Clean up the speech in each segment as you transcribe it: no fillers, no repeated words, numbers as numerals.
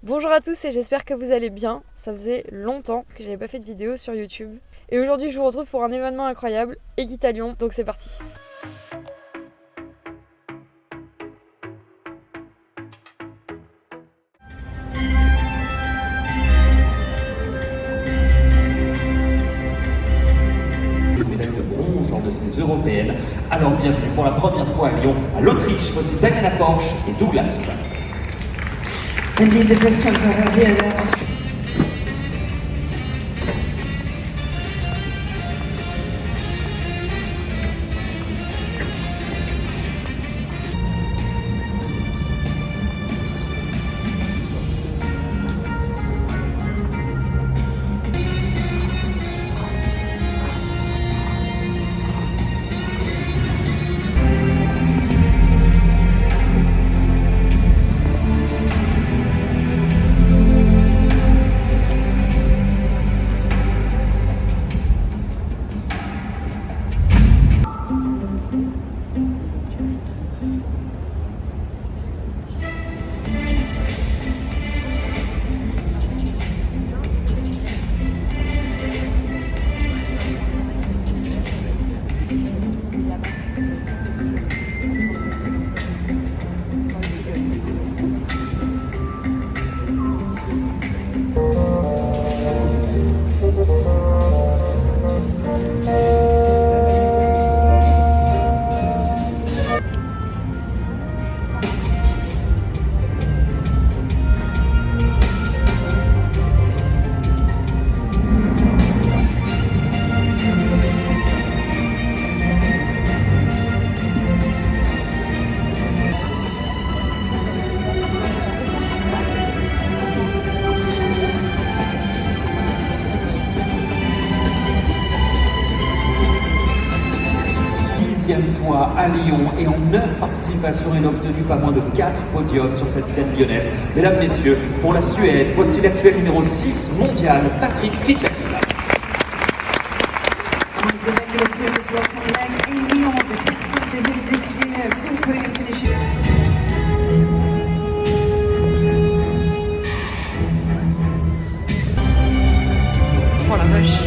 Bonjour à tous et j'espère que vous allez bien. Ça faisait longtemps que j'avais pas fait de vidéo sur YouTube. Et aujourd'hui je vous retrouve pour un événement incroyable, Equitalion, donc c'est parti. Médaille de bronze lors de ces européennes. Alors bienvenue pour la première fois à Lyon, à l'Autriche. Voici Daniela Porsche et Douglas. Indeed, the first time for her here in Austria. Fois à Lyon et en 9 participations, il a obtenu pas moins de 4 podiums sur cette scène lyonnaise. Mesdames, Messieurs, pour la Suède, voici l'actuel numéro 6 mondial, Patrick Kittel. Oh la vache.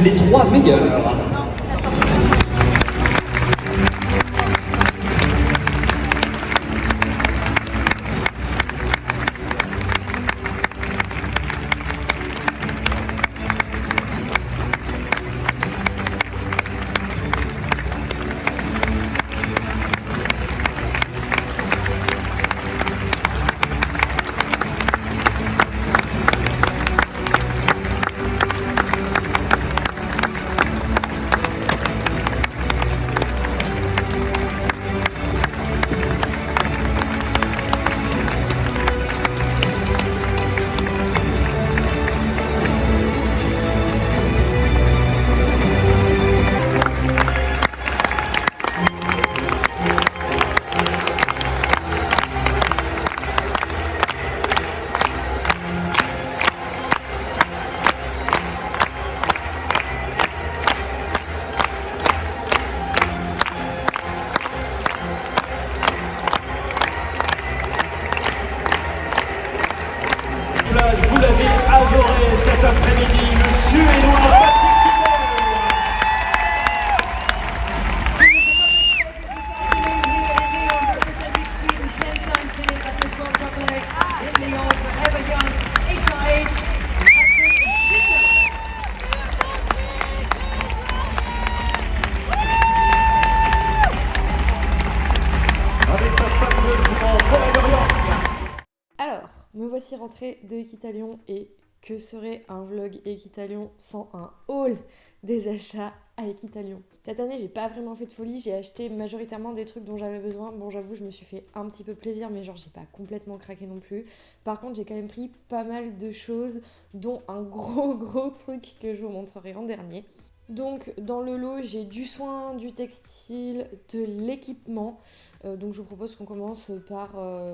Les 3 meilleurs. Vous l'avez adoré cet après-midi, le Suédois Patrick Alors, me voici aussi rentrée de Equitalion et que serait un vlog Equitalion sans un haul des achats à Equitalion. Cette année, j'ai pas vraiment fait de folie, j'ai acheté majoritairement des trucs dont j'avais besoin. Bon, j'avoue, je me suis fait un petit peu plaisir, mais genre, j'ai pas complètement craqué non plus. Par contre, j'ai quand même pris pas mal de choses, dont un gros truc que je vous montrerai en dernier. Donc dans le lot, j'ai du soin, du textile, de l'équipement. Donc je vous propose qu'on commence par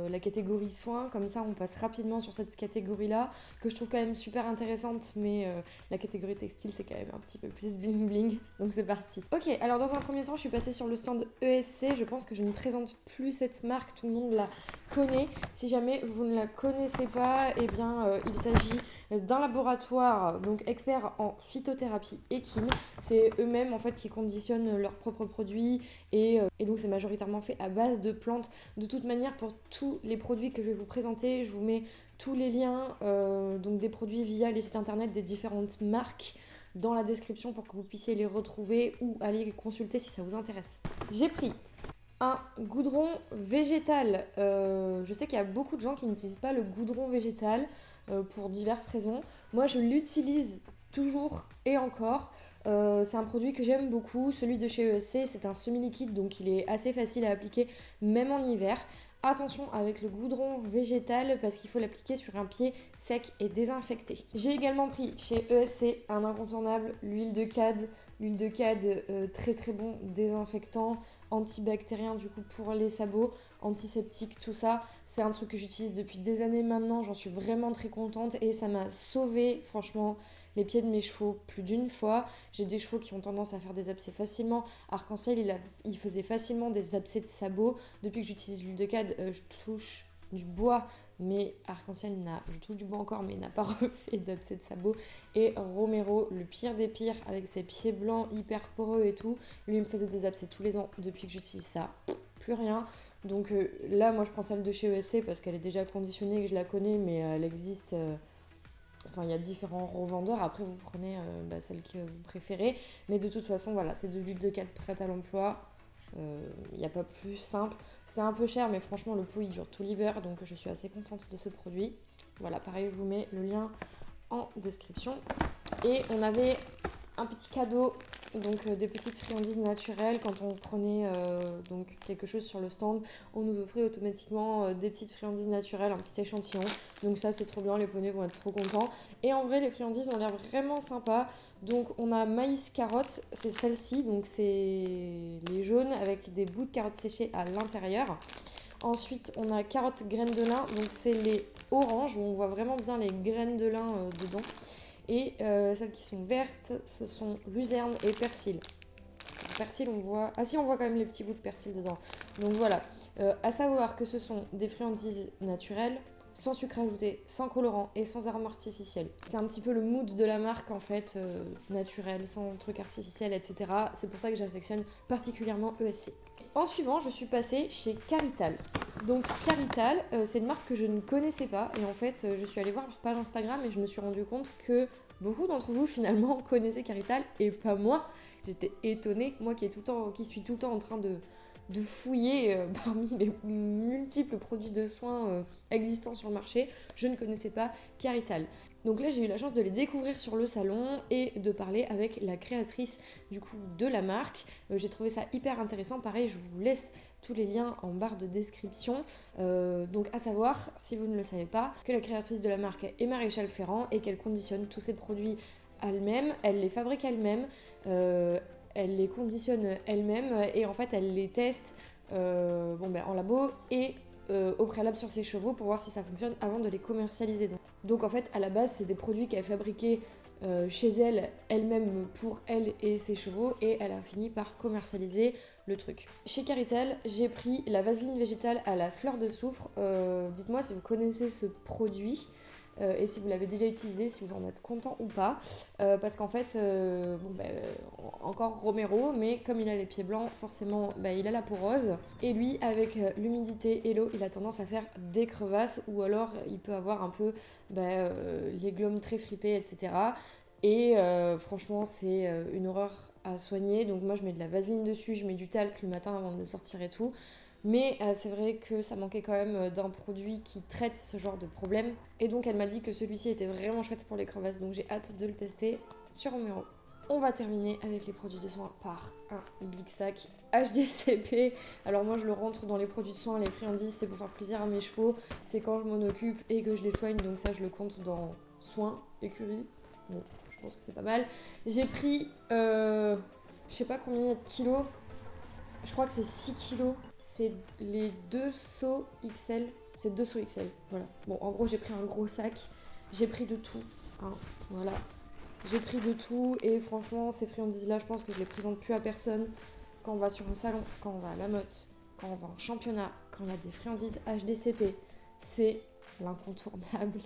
la catégorie soins, comme ça on passe rapidement sur cette catégorie-là, que je trouve quand même super intéressante, mais la catégorie textile c'est quand même un petit peu plus bling bling, donc c'est parti. Ok, alors dans un premier temps, je suis passée sur le stand ESC, je pense que je ne présente plus cette marque, tout le monde la connaît. Si jamais vous ne la connaissez pas, eh bien il s'agit d'un laboratoire donc expert en phytothérapie équine. C'est eux-mêmes en fait qui conditionnent leurs propres produits et donc c'est majoritairement fait à base de plantes. De toute manière, pour tous les produits que je vais vous présenter, je vous mets tous les liens donc des produits via les sites internet des différentes marques dans la description pour que vous puissiez les retrouver ou aller les consulter si ça vous intéresse. J'ai pris un goudron végétal. Je sais qu'il y a beaucoup de gens qui n'utilisent pas le goudron végétal pour diverses raisons. Moi, je l'utilise toujours et encore. C'est un produit que j'aime beaucoup. Celui de chez ESC, c'est un semi-liquide, donc il est assez facile à appliquer, même en hiver. Attention avec le goudron végétal parce qu'il faut l'appliquer sur un pied sec et désinfecté. J'ai également pris chez ESC un incontournable, l'huile de cad. L'huile de cad, très bon désinfectant, antibactérien du coup pour les sabots, antiseptique, tout ça. C'est un truc que j'utilise depuis des années maintenant, j'en suis vraiment très contente et ça m'a sauvé franchement les pieds de mes chevaux plus d'une fois. J'ai des chevaux qui ont tendance à faire des abcès facilement. Arc-en-ciel, il faisait facilement des abcès de sabots. Depuis que j'utilise l'huile de cad, je touche du bois, mais Arc-en-ciel je touche du bois encore, mais il n'a pas refait d'abcès de sabot. Et Romero, le pire des pires, avec ses pieds blancs hyper poreux et tout, lui il me faisait des abcès tous les ans. Depuis que j'utilise ça, plus rien. Donc là, moi je prends celle de chez ESC parce qu'elle est déjà conditionnée et que je la connais, mais elle existe. Enfin, il y a différents revendeurs. Après, vous prenez celle que vous préférez. Mais de toute façon, voilà, c'est de l'huile de cad prête à l'emploi. Il n'y a pas plus simple. C'est un peu cher, mais franchement, le pot il dure tout l'hiver. Donc, je suis assez contente de ce produit. Voilà, pareil, je vous mets le lien en description. Et on avait un petit cadeau. Donc des petites friandises naturelles. Quand on prenait donc quelque chose sur le stand, on nous offrait automatiquement des petites friandises naturelles, un petit échantillon. Donc ça c'est trop bien, les poneys vont être trop contents. Et en vrai les friandises ont l'air vraiment sympas. Donc on a maïs carotte, c'est celle-ci, donc c'est les jaunes avec des bouts de carottes séchées à l'intérieur. Ensuite on a carottes graines de lin, donc c'est les oranges où on voit vraiment bien les graines de lin dedans. Et celles qui sont vertes, ce sont luzerne et persil. Persil, on voit... Ah si, on voit quand même les petits bouts de persil dedans. Donc voilà. À savoir que ce sont des friandises naturelles, sans sucre ajouté, sans colorant et sans arôme artificiel. C'est un petit peu le mood de la marque en fait, naturel, sans truc artificiel, etc. C'est pour ça que j'affectionne particulièrement ESC. En suivant, je suis passée chez Carital. Donc Carital, c'est une marque que je ne connaissais pas et en fait, je suis allée voir leur page Instagram et je me suis rendu compte que beaucoup d'entre vous finalement connaissaient Carital et pas moi. J'étais étonnée, moi qui suis tout le temps en train de fouiller parmi les multiples produits de soins existants sur le marché, je ne connaissais pas Carital. Donc là j'ai eu la chance de les découvrir sur le salon et de parler avec la créatrice du coup de la marque. J'ai trouvé ça hyper intéressant, pareil je vous laisse tous les liens en barre de description. Donc à savoir, si vous ne le savez pas, que la créatrice de la marque est Maréchal Ferrand et qu'elle conditionne tous ses produits elle-même, elle les fabrique elle-même, elle les conditionne elle-même et en fait elle les teste en labo et au préalable sur ses chevaux pour voir si ça fonctionne avant de les commercialiser. Donc en fait à la base c'est des produits qu'elle fabriquait chez elle, elle-même pour elle et ses chevaux et elle a fini par commercialiser le truc. Chez Carital, j'ai pris la vaseline végétale à la fleur de soufre. Dites-moi si vous connaissez ce produit. Et si vous l'avez déjà utilisé, si vous en êtes content ou pas, parce qu'en fait, encore Romero, mais comme il a les pieds blancs, forcément, il a la peau rose, et lui, avec l'humidité et l'eau, il a tendance à faire des crevasses, ou alors il peut avoir un peu les glandes très fripées, etc. Et franchement, c'est une horreur à soigner, donc moi je mets de la vaseline dessus, je mets du talc le matin avant de le sortir et tout. Mais c'est vrai que ça manquait quand même d'un produit qui traite ce genre de problème. Et donc elle m'a dit que celui-ci était vraiment chouette pour les crevasses, donc j'ai hâte de le tester sur Romero. On va terminer avec les produits de soins par un big sac HDCP. Alors moi je le rentre dans les produits de soins, les friandises, c'est pour faire plaisir à mes chevaux, c'est quand je m'en occupe et que je les soigne, donc ça je le compte dans soins, écurie. Bon, je pense que c'est pas mal. J'ai pris, je sais pas combien il y a de kilos, je crois que c'est 6 kilos, c'est les 2 seaux XL, c'est 2 seaux XL, voilà. Bon, en gros j'ai pris un gros sac, j'ai pris de tout, hein, voilà. J'ai pris de tout et franchement, ces friandises-là, je pense que je les présente plus à personne. Quand on va sur un salon, quand on va à la motte, quand on va en championnat, quand il y a des friandises HDCP, c'est l'incontournable.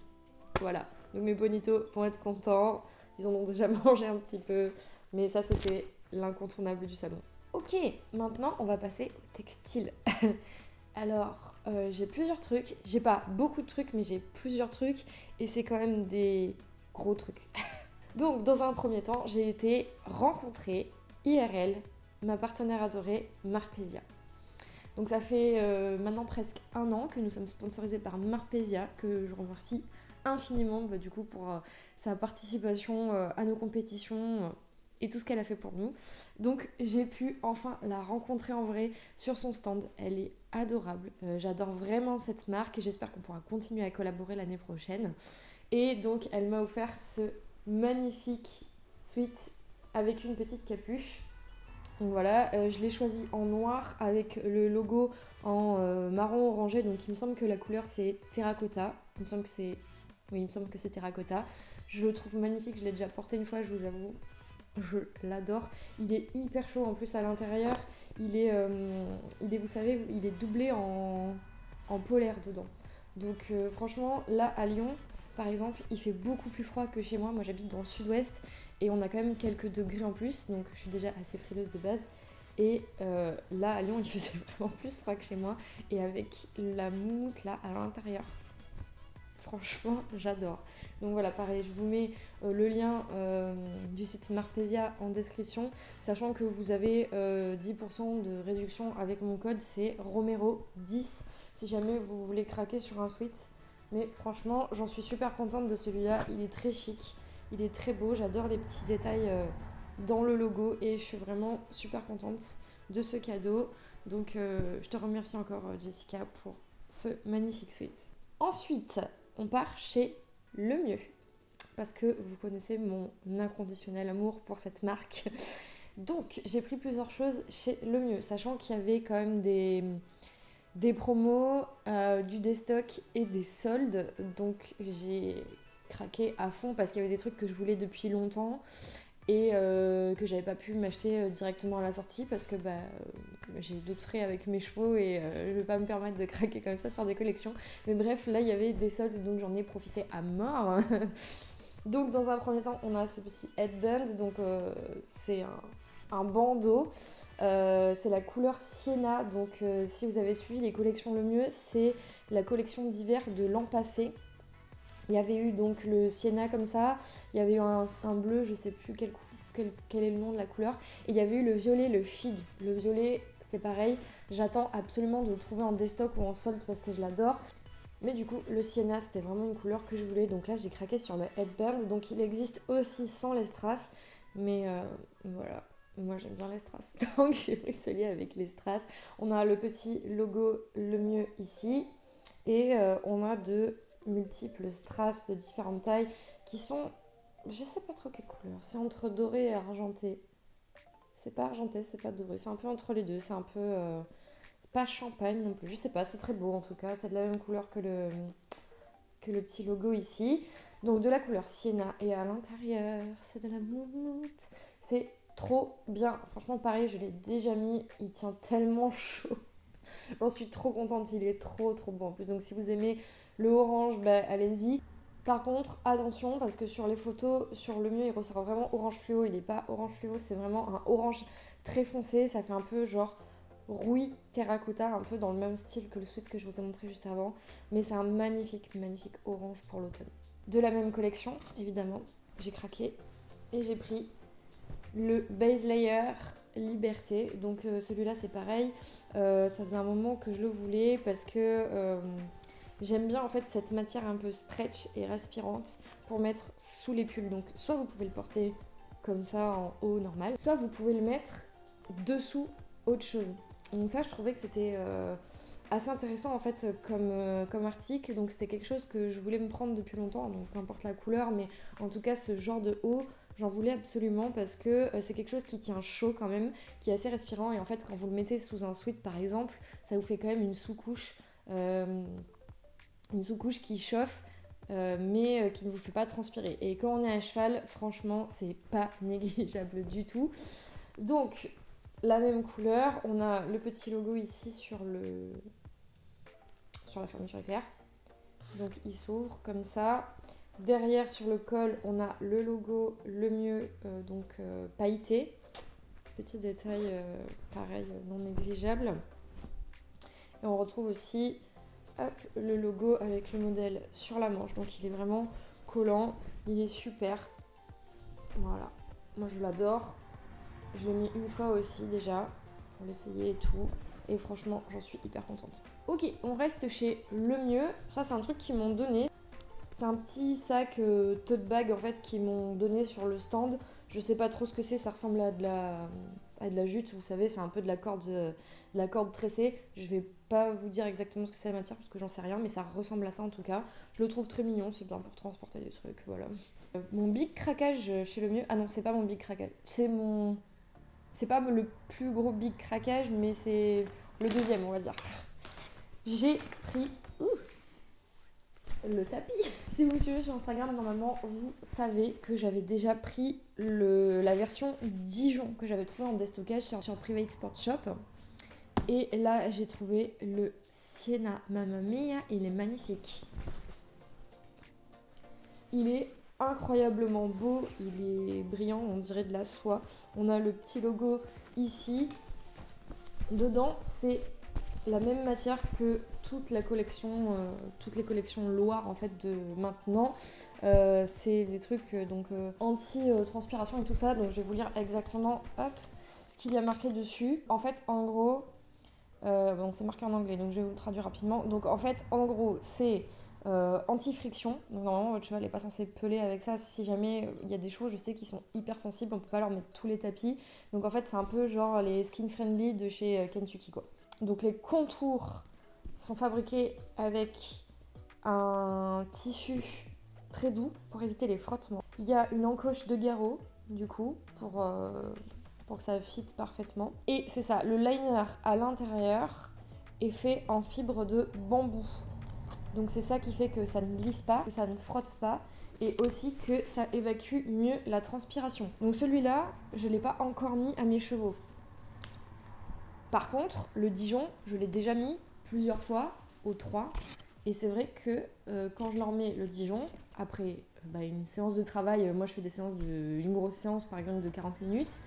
Voilà. Donc mes bonitos vont être contents. Ils en ont déjà mangé un petit peu. Mais ça, c'était l'incontournable du salon. Ok, maintenant, on va passer au textile. Alors, j'ai plusieurs trucs. J'ai pas beaucoup de trucs, mais j'ai plusieurs trucs. Et c'est quand même des gros trucs. Donc, dans un premier temps, j'ai été rencontrer IRL, ma partenaire adorée, Marpesia. Donc, ça fait maintenant presque 1 an que nous sommes sponsorisés par Marpesia, que je remercie infiniment du coup pour sa participation à nos compétitions et tout ce qu'elle a fait pour nous. Donc, j'ai pu enfin la rencontrer en vrai sur son stand. Elle est adorable. J'adore vraiment cette marque et j'espère qu'on pourra continuer à collaborer l'année prochaine. Et donc, elle m'a offert ce magnifique sweat avec une petite capuche. Donc voilà, je l'ai choisi en noir avec le logo en marron orangé. Donc il me semble que la couleur c'est terracotta. Il me semble que c'est terracotta. Je le trouve magnifique, je l'ai déjà porté une fois, je vous avoue. Je l'adore. Il est hyper chaud en plus à l'intérieur. Il est, vous savez, il est doublé en polaire dedans. Donc franchement, là à Lyon, par exemple, il fait beaucoup plus froid que chez moi. Moi, j'habite dans le sud-ouest et on a quand même quelques degrés en plus. Donc, je suis déjà assez frileuse de base. Et là, à Lyon, il faisait vraiment plus froid que chez moi. Et avec la moumoute là à l'intérieur, franchement, j'adore. Donc voilà, pareil, je vous mets le lien du site Marpesia en description. Sachant que vous avez 10% de réduction avec mon code, c'est Romero10. Si jamais vous voulez craquer sur un sweat. Mais franchement, j'en suis super contente de celui-là. Il est très chic, il est très beau. J'adore les petits détails dans le logo et je suis vraiment super contente de ce cadeau. Donc, je te remercie encore, Jessica, pour ce magnifique sweat. Ensuite, on part chez Le Mieux parce que vous connaissez mon inconditionnel amour pour cette marque. Donc, j'ai pris plusieurs choses chez Le Mieux, sachant qu'il y avait quand même des promos, du déstock et des soldes. Donc j'ai craqué à fond parce qu'il y avait des trucs que je voulais depuis longtemps et que j'avais pas pu m'acheter directement à la sortie parce que j'ai d'autres frais avec mes chevaux et je vais pas me permettre de craquer comme ça sur des collections. Mais bref, là il y avait des soldes donc j'en ai profité à mort. Donc dans un premier temps, on a ce petit headband, donc c'est un bandeau. C'est la couleur Sienna, donc si vous avez suivi les collections Le Mieux, c'est la collection d'hiver de l'an passé. Il y avait eu donc le Sienna comme ça, il y avait eu un bleu, je sais plus quel est le nom de la couleur, et il y avait eu le violet, le fig. Le violet, c'est pareil, j'attends absolument de le trouver en déstock ou en solde parce que je l'adore. Mais du coup, le Sienna, c'était vraiment une couleur que je voulais, donc là j'ai craqué sur le headband. Donc il existe aussi sans les strass, mais voilà. Moi j'aime bien les strass, donc j'ai pris celui avec les strass. On a le petit logo Le Mieux ici et on a de multiples strass de différentes tailles qui sont, je sais pas trop quelle couleur, c'est entre doré et argenté. C'est pas argenté, c'est pas doré, c'est un peu entre les deux, c'est un peu, c'est pas champagne non plus, je sais pas, c'est très beau en tout cas, c'est de la même couleur que le petit logo ici. Donc de la couleur Sienna et à l'intérieur c'est de la moumoute, c'est trop bien. Franchement, pareil, je l'ai déjà mis. Il tient tellement chaud. J'en suis trop contente. Il est trop bon en plus. Donc, si vous aimez le orange, allez-y. Par contre, attention, parce que sur les photos, sur Le Mieux, il ressort vraiment orange fluo. Il n'est pas orange fluo, c'est vraiment un orange très foncé. Ça fait un peu genre rouille terracotta, un peu dans le même style que le sweat que je vous ai montré juste avant. Mais c'est un magnifique orange pour l'automne. De la même collection, évidemment, j'ai craqué et j'ai pris le base layer Liberté. Donc celui-là c'est pareil, ça faisait un moment que je le voulais parce que j'aime bien en fait cette matière un peu stretch et respirante pour mettre sous les pulls. Donc soit vous pouvez le porter comme ça en haut normal, soit vous pouvez le mettre dessous autre chose. Donc ça je trouvais que c'était assez intéressant en fait comme article. Donc c'était quelque chose que je voulais me prendre depuis longtemps, donc peu importe la couleur, mais en tout cas ce genre de haut j'en voulais absolument parce que c'est quelque chose qui tient chaud quand même, qui est assez respirant, et en fait quand vous le mettez sous un sweat par exemple, ça vous fait quand même une sous-couche qui chauffe mais qui ne vous fait pas transpirer. Et quand on est à cheval, franchement c'est pas négligeable du tout. Donc la même couleur, on a le petit logo ici sur la fermeture éclair, donc il s'ouvre comme ça. Derrière sur le col on a le logo Le Mieux pailleté, petit détail pareil non négligeable. Et on retrouve aussi le logo avec le modèle sur la manche, donc il est vraiment collant, il est super, voilà, moi je l'adore. Je l'ai mis une fois aussi déjà pour l'essayer et tout. Et franchement, j'en suis hyper contente. Ok, on reste chez Le Mieux. Ça, c'est un truc qu'ils m'ont donné. C'est un petit sac tote bag en fait qu'ils m'ont donné sur le stand. Je sais pas trop ce que c'est. Ça ressemble à de la jute. Vous savez, c'est un peu de la corde tressée. Je vais pas vous dire exactement ce que c'est la matière parce que j'en sais rien. Mais ça ressemble à ça en tout cas. Je le trouve très mignon. C'est bien pour transporter des trucs. Voilà. Mon big craquage chez Le Mieux. Ah non, c'est pas mon big craquage. C'est pas le plus gros big craquage, mais c'est le deuxième, on va dire. J'ai pris le tapis. Si vous me suivez sur Instagram, normalement, vous savez que j'avais déjà pris la version Dijon que j'avais trouvé en déstockage sur Private Sport Shop. Et là, j'ai trouvé le Sienna. Mamma mia, il est magnifique. Il est incroyablement beau, il est brillant, on dirait de la soie. On a le petit logo ici. Dedans, c'est la même matière que toutes les collections Loire en fait de maintenant. C'est des trucs anti-transpiration et tout ça. Donc je vais vous lire exactement ce qu'il y a marqué dessus. En fait, en gros, donc c'est marqué en anglais, donc je vais vous le traduire rapidement. Donc en fait, en gros, c'est anti-friction, donc normalement votre cheval n'est pas censé peler avec ça. Si jamais il y a des chevaux, je sais qu'ils sont hyper sensibles, on peut pas leur mettre tous les tapis, donc en fait c'est un peu genre les skin friendly de chez Kentucky quoi. Donc les contours sont fabriqués avec un tissu très doux pour éviter les frottements. Il y a une encoche de garrot du coup pour que ça fit parfaitement, et c'est ça, le liner à l'intérieur est fait en fibre de bambou. Donc c'est ça qui fait que ça ne glisse pas, que ça ne frotte pas, et aussi que ça évacue mieux la transpiration. Donc celui-là, je ne l'ai pas encore mis à mes chevaux. Par contre, le Dijon, je l'ai déjà mis plusieurs fois aux 3. Et c'est vrai que quand je leur mets le Dijon, après une séance de travail, moi je fais une grosse séance par exemple de 40 minutes,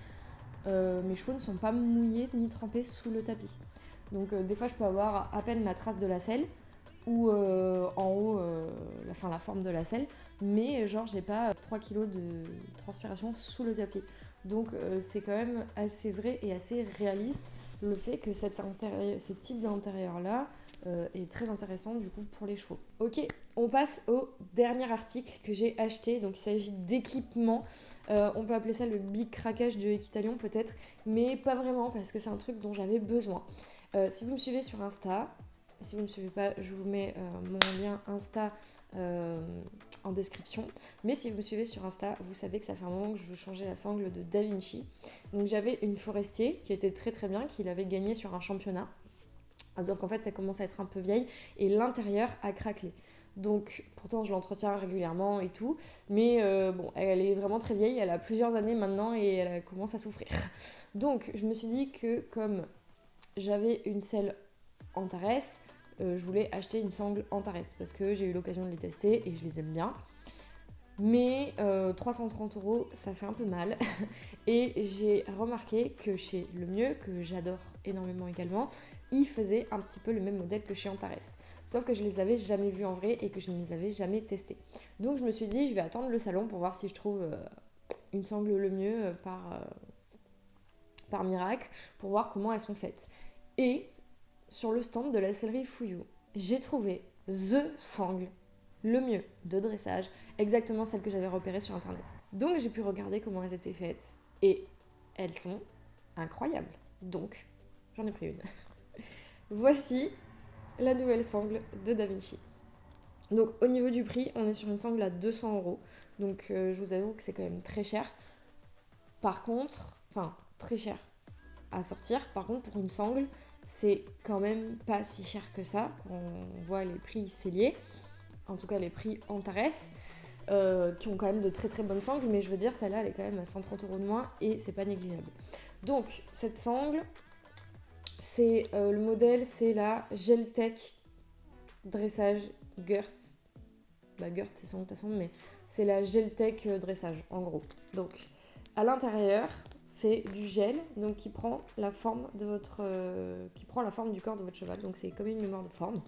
mes chevaux ne sont pas mouillés ni trempés sous le tapis. Donc des fois je peux avoir à peine la trace de la selle, ou en haut la forme de la selle, mais genre j'ai pas 3 kilos de transpiration sous le tapis. Donc c'est quand même assez vrai et assez réaliste le fait que ce type d'intérieur là est très intéressant du coup pour les chevaux. Ok, on passe au dernier article que j'ai acheté. Donc il s'agit d'équipement, on peut appeler ça le big craquage de Equitalion peut-être, mais pas vraiment parce que c'est un truc dont j'avais besoin. Si vous me suivez sur Insta, si vous ne me suivez pas, je vous mets mon lien Insta en description. Mais si vous me suivez sur Insta, vous savez que ça fait un moment que je veux changer la sangle de Da Vinci. Donc j'avais une Forestier qui était très très bien, qu'il avait gagné sur un championnat. Sauf qu'en fait, elle commence à être un peu vieille et l'intérieur a craquelé. Donc pourtant, je l'entretiens régulièrement et tout. Mais elle est vraiment très vieille, elle a plusieurs années maintenant et elle commence à souffrir. Donc je me suis dit que comme j'avais une selle Antares, je voulais acheter une sangle Antares parce que j'ai eu l'occasion de les tester et je les aime bien. Mais 330 €, ça fait un peu mal. Et j'ai remarqué que chez Le Mieux, que j'adore énormément également, ils faisaient un petit peu le même modèle que chez Antares. Sauf que je les avais jamais vus en vrai et que je ne les avais jamais testés. Donc je me suis dit, je vais attendre le salon pour voir si je trouve une sangle le mieux par miracle pour voir comment elles sont faites. Et sur le stand de la sellerie Fouillou, j'ai trouvé THE sangle le mieux de dressage, exactement celle que j'avais repérée sur internet. Donc j'ai pu regarder comment elles étaient faites et elles sont incroyables. Donc j'en ai pris une. Voici la nouvelle sangle de Da Vinci. Donc au niveau du prix, on est sur une sangle à 200€. Donc je vous avoue que c'est quand même très cher. Par contre, enfin très cher à sortir. Par contre, pour une sangle, c'est quand même pas si cher que ça. On voit les prix Cellier, en tout cas les prix Antares, qui ont quand même de très très bonnes sangles. Mais je veux dire, celle-là, elle est quand même à 130€ de moins et c'est pas négligeable. Donc cette sangle, c'est le modèle, c'est la Geltech dressage Gert. Bah Gert, c'est son façon, mais c'est la Geltech dressage en gros. Donc à l'intérieur, c'est du gel, donc qui prend la forme de du corps de votre cheval. Donc c'est comme une mémoire de forme.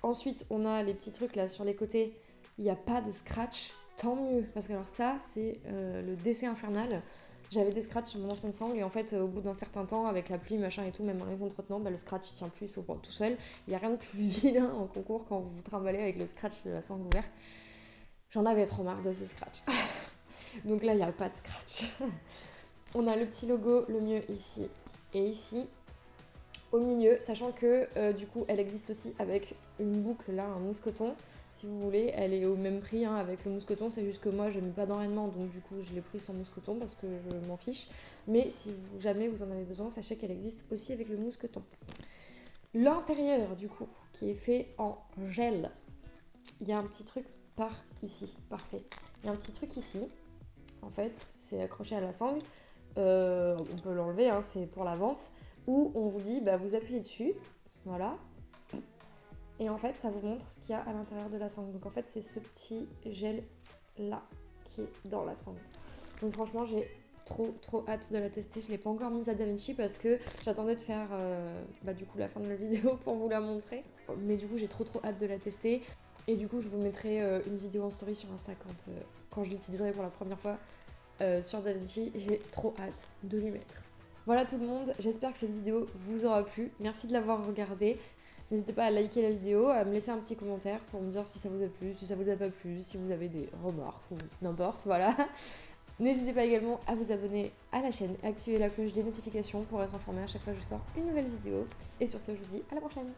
Ensuite, on a les petits trucs là sur les côtés. Il n'y a pas de scratch, tant mieux, parce que alors ça, c'est le décès infernal. J'avais des scratchs sur mon ancienne sangle et en fait, au bout d'un certain temps, avec la pluie, machin et tout, même en les entretenant, le scratch il tient plus, il s'ouvre tout seul. Il n'y a rien de plus vilain en concours quand vous vous trimballez avec le scratch de la sangle ouverte. J'en avais trop marre de ce scratch. Donc là, il n'y a pas de scratch. On a le petit logo, le mieux ici et ici. Au milieu, sachant que du coup, elle existe aussi avec une boucle là, un mousqueton. Si vous voulez, elle est au même prix avec le mousqueton, c'est juste que moi je n'ai pas d'enraînement, donc du coup je l'ai pris sans mousqueton parce que je m'en fiche. Mais si jamais vous en avez besoin, sachez qu'elle existe aussi avec le mousqueton. L'intérieur du coup, qui est fait en gel, il y a un petit truc par ici, parfait. Il y a un petit truc ici, en fait, c'est accroché à la sangle, on peut l'enlever, c'est pour la vente, où on vous dit, vous appuyez dessus, voilà. Et en fait, ça vous montre ce qu'il y a à l'intérieur de la sangle. Donc en fait, c'est ce petit gel là qui est dans la sangle. Donc franchement, j'ai trop hâte de la tester. Je l'ai pas encore mise à Da Vinci parce que j'attendais de faire du coup la fin de la vidéo pour vous la montrer. Mais du coup, j'ai trop hâte de la tester. Et du coup, je vous mettrai une vidéo en story sur Insta quand je l'utiliserai pour la première fois sur Da Vinci. J'ai trop hâte de l'y mettre. Voilà tout le monde, j'espère que cette vidéo vous aura plu. Merci de l'avoir regardée. N'hésitez pas à liker la vidéo, à me laisser un petit commentaire pour me dire si ça vous a plu, si ça vous a pas plu, si vous avez des remarques ou n'importe, voilà. N'hésitez pas également à vous abonner à la chaîne, activer la cloche des notifications pour être informé à chaque fois que je sors une nouvelle vidéo. Et sur ce, je vous dis à la prochaine.